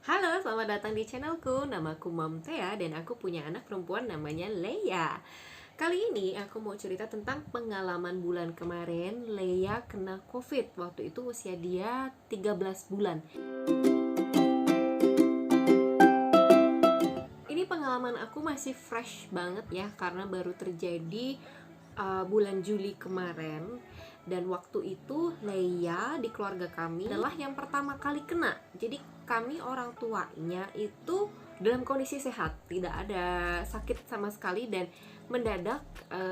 Halo, selamat datang di channelku. Namaku Mom Thea dan aku punya anak perempuan namanya Leia. Kali ini aku mau cerita tentang pengalaman bulan kemarin Leia kena COVID. Waktu itu usia dia 13 bulan. Ini pengalaman aku masih fresh banget ya, karena baru terjadi bulan Juli kemarin. Dan waktu itu Leia di keluarga kami adalah yang pertama kali kena. Jadi kami orang tuanya itu dalam kondisi sehat, tidak ada sakit sama sekali. Dan mendadak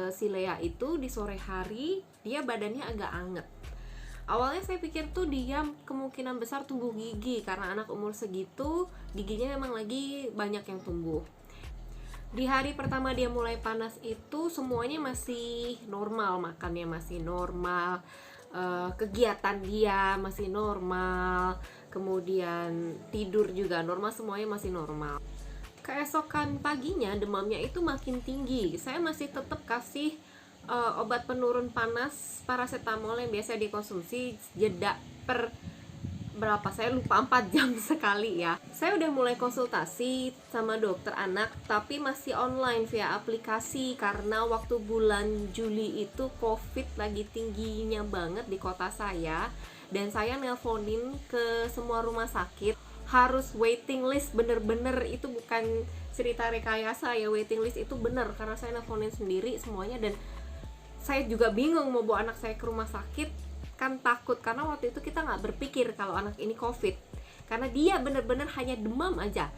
si Leia itu di sore hari dia badannya agak anget. Awalnya saya pikir tuh dia kemungkinan besar tumbuh gigi, karena anak umur segitu giginya memang lagi banyak yang tumbuh. Di hari pertama dia mulai panas itu semuanya masih normal, makannya masih normal, kegiatan dia masih normal, kemudian tidur juga normal, semuanya masih normal. Keesokan paginya demamnya itu makin tinggi. Saya masih tetap kasih obat penurun panas paracetamol yang biasa dikonsumsi, jeda per berapa, saya lupa, 4 jam sekali ya. Saya udah mulai konsultasi sama dokter anak, tapi masih online via aplikasi, karena waktu bulan Juli itu COVID lagi tingginya banget di kota saya. Dan saya nelponin ke semua rumah sakit, harus waiting list, bener-bener itu bukan cerita rekayasa ya, waiting list itu bener, karena saya nelponin sendiri semuanya. Dan saya juga bingung mau bawa anak saya ke rumah sakit, kan takut, karena waktu itu kita nggak berpikir kalau anak ini COVID, karena dia bener-bener hanya demam aja,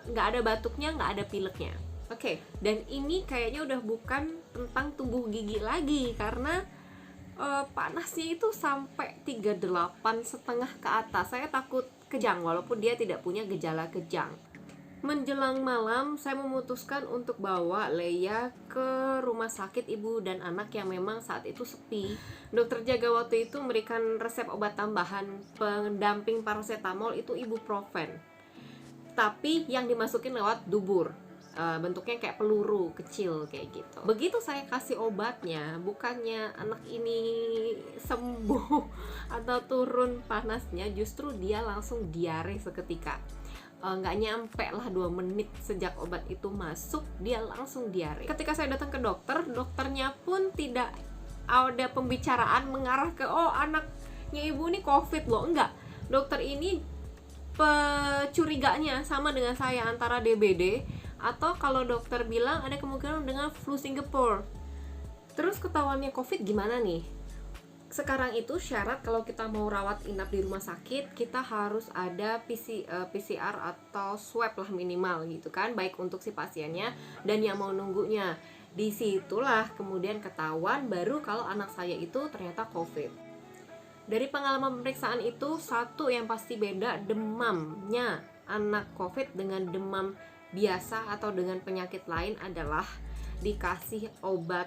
nggak ada batuknya, nggak ada pileknya. Oke, dan ini kayaknya udah bukan tentang tumbuh gigi lagi, karena panasnya itu sampai 38,5 ke atas. Saya takut kejang walaupun dia tidak punya gejala kejang. Menjelang malam, saya memutuskan untuk bawa Leia ke rumah sakit ibu dan anak yang memang saat itu sepi. Dokter jaga waktu itu memberikan resep obat tambahan pendamping paracetamol, itu ibuprofen, tapi yang dimasukin lewat dubur. Bentuknya kayak peluru kecil kayak gitu. Begitu saya kasih obatnya, bukannya anak ini sembuh atau turun panasnya, justru dia langsung diare seketika. Nggak nyampe lah 2 menit sejak obat itu masuk, dia langsung diare. Ketika saya datang ke dokter, dokternya pun tidak ada pembicaraan mengarah ke oh anaknya ibu ini COVID loh, enggak. Dokter ini curiganya sama dengan saya, antara DBD atau kalau dokter bilang ada kemungkinan dengan flu Singapore. Terus ketahuannya COVID gimana nih? Sekarang itu syarat kalau kita mau rawat inap di rumah sakit, kita harus ada PCR atau swab lah minimal gitu kan, baik untuk si pasiennya dan yang mau nunggunya. Disitulah kemudian ketahuan baru kalau anak saya itu ternyata COVID. Dari pengalaman pemeriksaan itu, satu yang pasti beda, demamnya anak COVID dengan demam biasa atau dengan penyakit lain adalah dikasih obat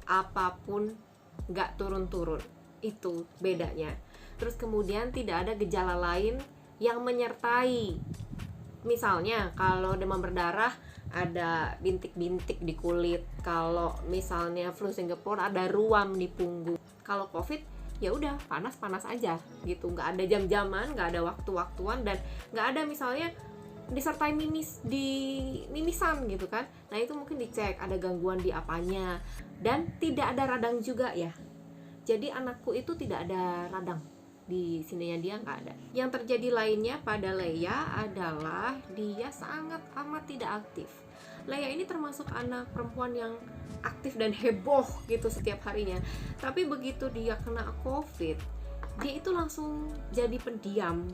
apapun nggak turun-turun. Itu bedanya. Terus kemudian tidak ada gejala lain yang menyertai. Misalnya kalau demam berdarah ada bintik-bintik di kulit, kalau misalnya flu Singapore ada ruam di punggung. Kalau COVID ya udah panas-panas aja gitu, nggak ada jam-jaman, nggak ada waktu-waktuan, dan nggak ada misalnya disertai mimisan gitu kan. Nah itu mungkin dicek ada gangguan di apanya, dan tidak ada radang juga ya. Jadi anakku itu tidak ada radang di sininya, dia nggak ada. Yang terjadi lainnya pada Leia adalah dia sangat amat tidak aktif. Leia ini termasuk anak perempuan yang aktif dan heboh gitu setiap harinya. Tapi begitu dia kena COVID, dia itu langsung jadi pendiam.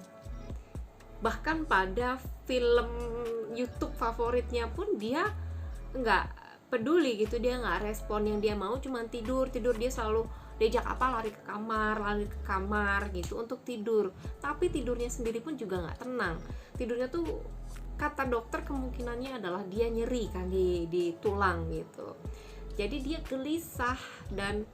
Bahkan pada film YouTube favoritnya pun dia nggak peduli gitu, dia nggak respon. Yang dia mau cuma tidur. Dia selalu diajak apa, lari ke kamar gitu untuk tidur. Tapi tidurnya sendiri pun juga nggak tenang. Tidurnya tuh kata dokter kemungkinannya adalah dia nyeri kan di tulang gitu. Jadi dia gelisah dan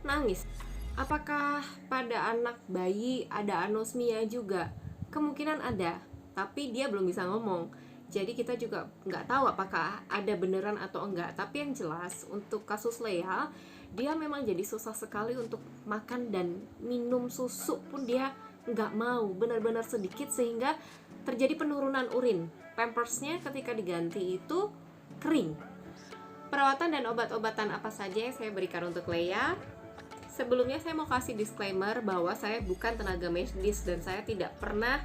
nangis. Apakah pada anak bayi ada anosmia juga? Kemungkinan ada, tapi dia belum bisa ngomong. Jadi kita juga nggak tahu apakah ada beneran atau enggak. Tapi yang jelas untuk kasus Leia, dia memang jadi susah sekali untuk makan dan minum susu pun dia nggak mau, benar-benar sedikit, sehingga terjadi penurunan urin. Pampersnya ketika diganti itu kering. Perawatan dan obat-obatan apa saja yang saya berikan untuk Leia? Sebelumnya saya mau kasih disclaimer bahwa saya bukan tenaga medis dan saya tidak pernah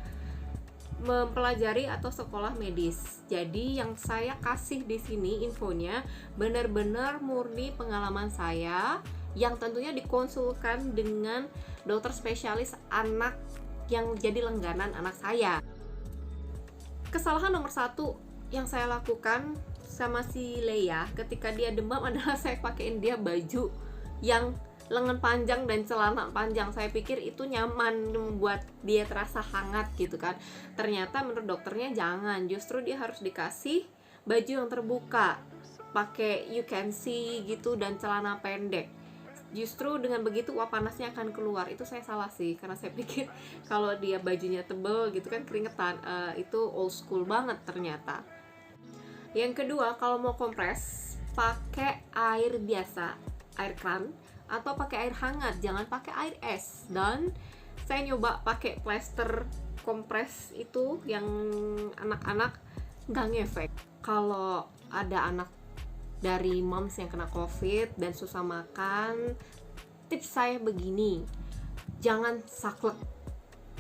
mempelajari atau sekolah medis. Jadi yang saya kasih di sini infonya benar-benar murni pengalaman saya yang tentunya dikonsulkan dengan dokter spesialis anak yang jadi langganan anak saya. Kesalahan nomor 1 yang saya lakukan sama si Leia ketika dia demam adalah saya pakein dia baju yang lengan panjang dan celana panjang. Saya pikir itu nyaman, membuat dia terasa hangat gitu kan. Ternyata menurut dokternya jangan, justru dia harus dikasih baju yang terbuka, pakai you can see gitu dan celana pendek. Justru dengan begitu uap panasnya akan keluar. Itu saya salah sih, karena saya pikir kalau dia bajunya tebel gitu kan keringetan. Itu old school banget ternyata. Yang kedua, kalau mau kompres pakai air biasa, air kran, atau pakai air hangat, jangan pakai air es. Dan saya nyoba pakai plester kompres itu yang anak-anak, nggak ngefek. Kalau ada anak dari moms yang kena covid dan susah makan, tips saya begini, jangan saklek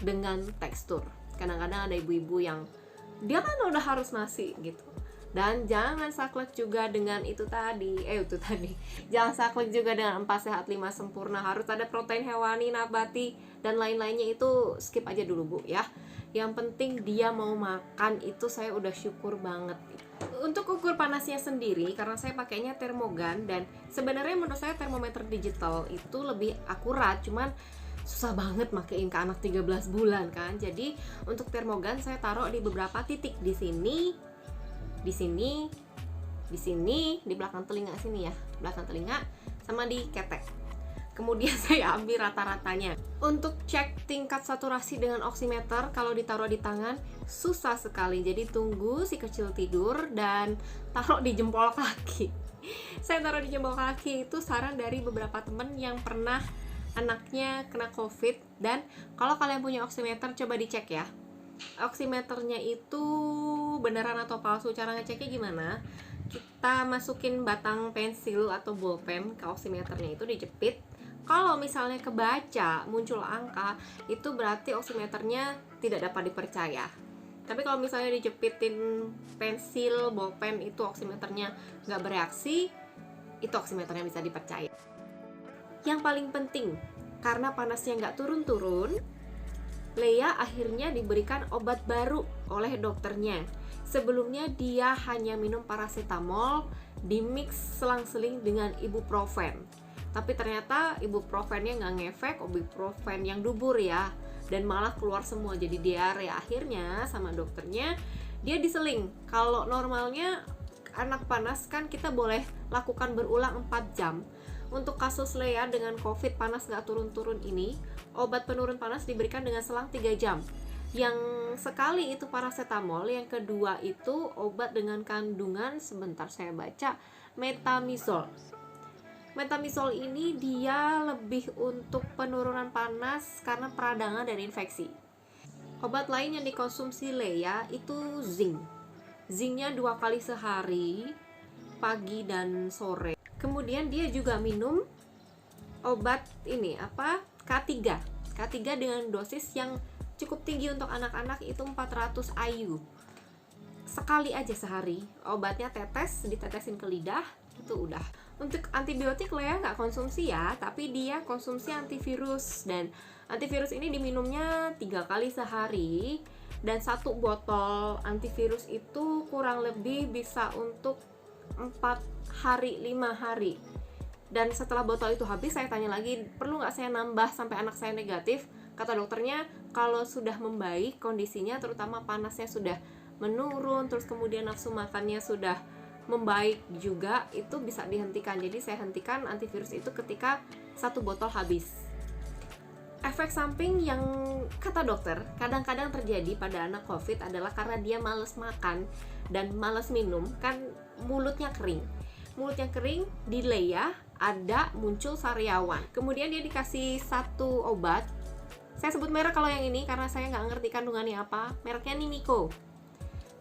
dengan tekstur. Kadang-kadang ada ibu-ibu yang dia kan udah harus nasi gitu. Dan jangan saklek juga dengan itu tadi. Jangan saklek juga dengan 4 sehat 5 sempurna. Harus ada protein hewani, nabati, dan lain-lainnya. Itu skip aja dulu Bu ya. Yang penting dia mau makan, itu saya udah syukur banget. Untuk ukur panasnya sendiri, karena saya pakainya termogan, dan sebenarnya menurut saya termometer digital itu lebih akurat, cuman susah banget makein ke anak 13 bulan kan. Jadi untuk termogan saya taruh di beberapa titik, di sini, di belakang telinga sini ya, belakang telinga, sama di ketek. Kemudian saya ambil rata-ratanya. Untuk cek tingkat saturasi dengan oximeter kalau ditaruh di tangan susah sekali. Jadi tunggu si kecil tidur dan taruh di jempol kaki. Saya taruh di jempol kaki itu saran dari beberapa temen yang pernah anaknya kena covid. Dan kalau kalian punya oximeter coba dicek ya, oximeternya itu beneran atau palsu. Cara ngeceknya gimana? Kita masukin batang pensil atau bolpen ke oximeternya, itu dijepit. Kalau misalnya kebaca muncul angka, itu berarti oximeternya tidak dapat dipercaya. Tapi kalau misalnya dijepitin pensil, bolpen, itu oximeternya nggak bereaksi, itu oximeternya bisa dipercaya. Yang paling penting, karena panasnya nggak turun-turun, Leia akhirnya diberikan obat baru oleh dokternya. Sebelumnya dia hanya minum paracetamol dimix selang-seling dengan ibuprofen. Tapi ternyata ibuprofennya nggak ngefek, ibuprofen yang dubur ya, dan malah keluar semua jadi diare. Akhirnya sama dokternya dia diseling. Kalau normalnya anak panas kan kita boleh lakukan berulang 4 jam. Untuk kasus Leia dengan covid panas nggak turun-turun ini, obat penurun panas diberikan dengan selang 3 jam. Yang sekali itu paracetamol, yang kedua itu obat dengan kandungan, sebentar saya baca, metamizol. Metamizol ini dia lebih untuk penurunan panas karena peradangan dan infeksi. Obat lain yang dikonsumsi Leia itu zinc. Zincnya 2 kali sehari, pagi dan sore. Kemudian dia juga minum obat ini K3 dengan dosis yang cukup tinggi untuk anak-anak, itu 400 IU. Sekali aja sehari, obatnya ditetesin ke lidah, itu udah. Untuk antibiotik Leia nggak konsumsi ya, tapi dia konsumsi antivirus, dan antivirus ini diminumnya 3 kali sehari, dan 1 botol antivirus itu kurang lebih bisa untuk 4 hari, 5 hari. Dan setelah botol itu habis, saya tanya lagi, perlu nggak saya nambah sampai anak saya negatif? Kata dokternya, kalau sudah membaik kondisinya, terutama panasnya sudah menurun, terus kemudian nafsu makannya sudah membaik juga, itu bisa dihentikan. Jadi saya hentikan antivirus itu ketika 1 botol habis. Efek samping yang kata dokter kadang-kadang terjadi pada anak covid adalah karena dia males makan dan males minum, kan mulutnya kering. Mulutnya kering, di Leia ada muncul sariawan. Kemudian dia dikasih 1 obat Saya sebut merek kalau yang ini karena saya nggak ngerti kandungannya apa. Mereknya Nimiko.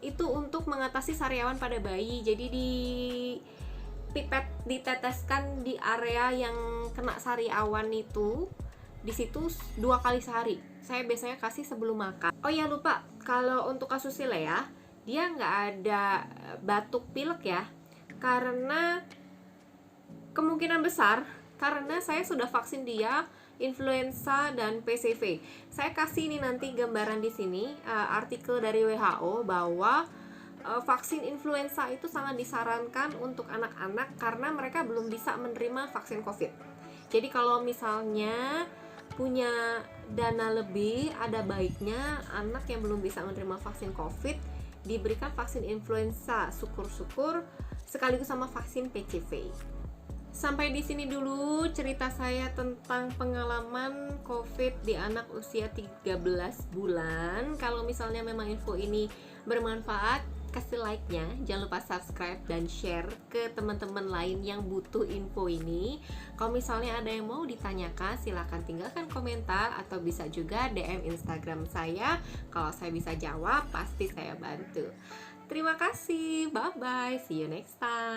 Itu untuk mengatasi sariawan pada bayi. Jadi di pipet diteteskan di area yang kena sariawan itu, di situ 2 kali sehari. Saya biasanya kasih sebelum makan. Oh ya lupa, kalau untuk kasus si Lea, dia nggak ada batuk pilek ya, karena kemungkinan besar karena saya sudah vaksin dia influenza dan PCV. Saya kasih ini nanti gambaran di sini artikel dari WHO bahwa vaksin influenza itu sangat disarankan untuk anak-anak karena mereka belum bisa menerima vaksin COVID. Jadi kalau misalnya punya dana lebih, ada baiknya anak yang belum bisa menerima vaksin COVID diberikan vaksin influenza, syukur-syukur sekaligus sama vaksin PCV. Sampai di sini dulu cerita saya tentang pengalaman COVID di anak usia 13 bulan. Kalau misalnya memang info ini bermanfaat, kasih like-nya, jangan lupa subscribe dan share ke teman-teman lain yang butuh info ini. Kalau misalnya ada yang mau ditanyakan, silahkan tinggalkan komentar atau bisa juga DM Instagram saya. Kalau saya bisa jawab, pasti saya bantu. Terima kasih, bye-bye, see you next time.